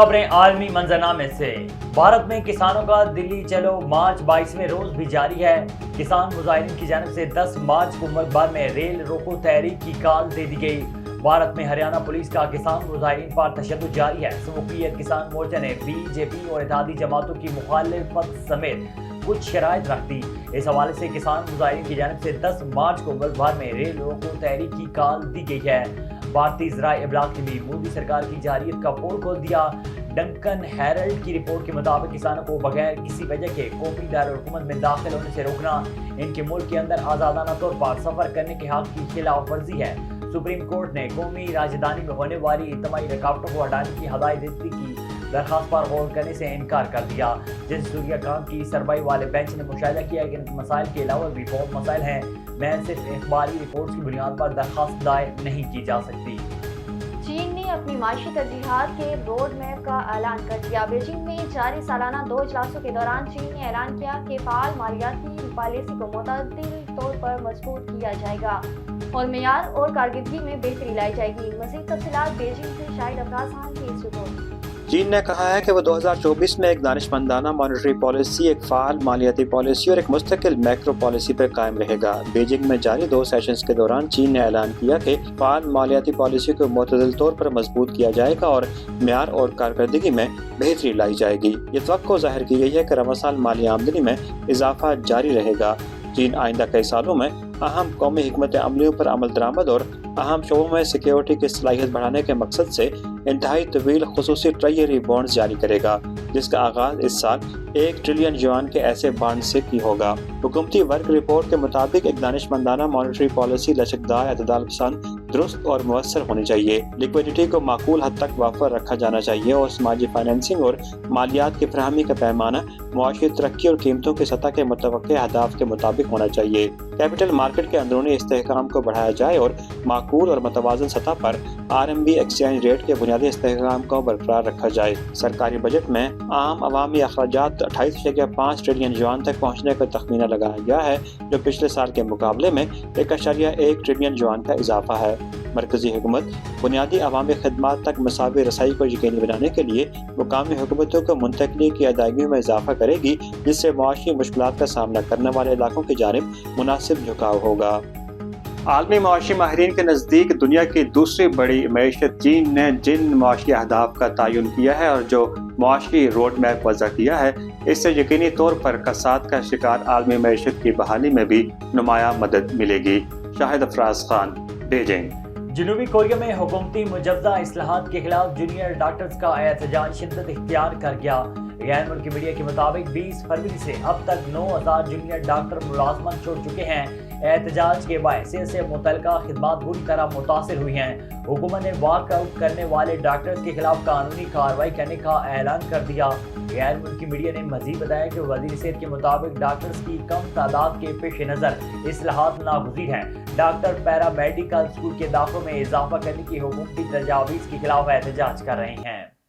खबरें आलमी मंजरनामे से। भारत में किसानों का दिल्ली चलो मार्च 22वें रोज भी जारी है। किसान मुजाहिरीन की जानिब से 10 मार्च को मुल्क भर में रेल रोको तहरीक की कॉल दे दी गई। भारत में हरियाणा पुलिस का किसान मुजाहिरीन पर तशद्दुद जारी है। समूहियत किसान मोर्चा ने बीजेपी और इत्तेहादी जमातों की मुखालिफत समेत कुछ शराइत रख दी। इस हवाले से किसान मुजाहिरीन की जानिब से 10 मार्च को मुल्क भर में रेल रोको तहरीक की कॉल दी गई है। भारतीय ज़राए इब्लाग ने भी मोदी सरकार की जारियत का पोल खोल दिया। डंकन हेरल्ड की रिपोर्ट के मुताबिक किसानों को बगैर किसी वजह के कौमी दारुल-हुकूमत में दाखिल होने से रोकना इनके मुल्क के अंदर आज़ादाना तौर पर सफर करने के हक की खिलाफ वर्जी है। सुप्रीम कोर्ट ने कौमी राजधानी में होने वाली इज्तिमाई रुकावटों को हटाने की हदायत की दरखास्त पर गौर करने से इनकार कर दिया। जिस सूरिया खान की सरबराही वाले बेंच ने मुशाहिदा किया कि इन मसाइल के अलावा भी बहुत मसाइल हैं, मैं सिर्फ अखबारी रिपोर्ट्स की बुनियाद पर दरखास्त दायर नहीं की जा सकती। चीन ने अपनी माशी तरजीहात के रोड मैप का ऐलान कर दिया। बीजिंग में जारी सालाना 2 इजलासों के दौरान चीन ने ऐलान किया कि फाल मालियाती पॉलिसी को मुतअद्दिल तौर पर मजबूत किया जाएगा और मेयार और कारकर्दगी में बेहतरी लाई जाएगी। मज़ीद तफसीलात बीजिंग से शाहिद अफराज खान की इस रिपोर्ट। चीन ने कहा है कि वो 2024 में एक दानिशमंदाना मॉनेटरी पॉलिसी, एक फ़ाल मालियाती पॉलिसी और एक मुस्तकिल मैक्रो पॉलिसी पर कायम रहेगा। बीजिंग में जारी 2 सेशंस के दौरान चीन ने ऐलान किया कि फ़ाल मालियाती पॉलिसी को मुतदल तौर पर मजबूत किया जाएगा और मेयार और कारकर्दगी में बेहतरी लाई जाएगी। ये तवक्को ज़ाहिर की गई है कि रमज़ान माली आमदनी में इजाफा जारी रहेगा। चीन आइंदा कई सालों में अहम कौमी हिकमत अमलियों पर अमल दरामद और अहम शोबों में सिक्योरिटी की सलाहियत बढ़ाने के मकसद से इंतहाई तवील खुसूसी ट्रेजरी बॉन्ड्स जारी करेगा, जिसका आगाज इस साल 1 ट्रिलियन युआन के ऐसे बॉन्ड से की होगा। हुकूमती वर्क रिपोर्ट के मुताबिक एक दानिशमंदाना मॉनेटरी पॉलिसी लचकदार, एतदाल पसंद, दुरुस्त और मुअस्सर होनी चाहिए। लिक्विडिटी को माकूल हद तक वाफर रखा जाना चाहिए और समाजी फाइनेंसिंग और मालियात की फराहमी का पैमाना मुआशी तरक्की और कीमतों की सतह के मुतवक्के अहदाफ के मुताबिक होना चाहिए। कैपिटल मार्केट के अंदरूनी इस्तेहकाम को बढ़ाया जाए और माकूल और मतवाज़न सतह पर RMB एक्सचेंज रेट के बुनियादी इस्तेहकाम को बरकरार रखा जाए। सरकारी बजट में आम अवामी अखराजात 28.5 ट्रिलियन युआन तक पहुँचने का तखमीना लगाया गया है, जो पिछले साल के मुकाबले में 1.1 ट्रिलियन युआन का इजाफा है। मरकजी हुकूमत बुनियादी अवामी खदमात तक मसावी रसाई को यकीनी बनाने के लिए मुकामी हुकूमतों को मुंतकली की अदायगी में इजाफा करेगी, जिससे मुआशी मुश्किलात का सामना करने वाले इलाकों की जानिब मुनासिब झुकाव होगा। आलमी मुआशी माहिरीन के नज़दीक दुनिया की दूसरी बड़ी मईशत चीन ने जिन मुआशी अहदाफ का तयन किया है और जो मुआशी रोड मैप वज़ा किया है, इससे यकीनी तौर पर कसाद का शिकार आलमी मईशत की बहाली में भी नुमाया मदद मिलेगी। शाहिद अफराज खान, बीजिंग। जनूबी कोरिया में हुकूमती मुजव्वज़ा इस्लाहात के खिलाफ जूनियर डॉक्टर्स का एहतजाज शिद्दत इख्तियार कर गया। गैर मुल्की मीडिया के मुताबिक 20 फरवरी से अब तक 9000 जूनियर डॉक्टर मुलाजमत छोड़ चुके हैं। एहतजाज के बायस से मुतल्लिका खिदमात बुरी तरह मुतासिर हुई हैं। हुकूमत ने वॉकआउट करने वाले डॉक्टर्स के खिलाफ कानूनी कार्रवाई करने का ऐलान कर दिया। गैर मुल्की मीडिया ने मजीद बताया कि वज़ीर सेहत के मुताबिक डॉक्टर्स की कम तादाद के पेश नज़र इस्लाहात नागुज़ीर हैं। डॉक्टर पैरा मेडिकल स्कूल के दाखिलों में इजाफा करने की हुकूमती तजावीज़ के खिलाफ एहतजाज कर रहे हैं।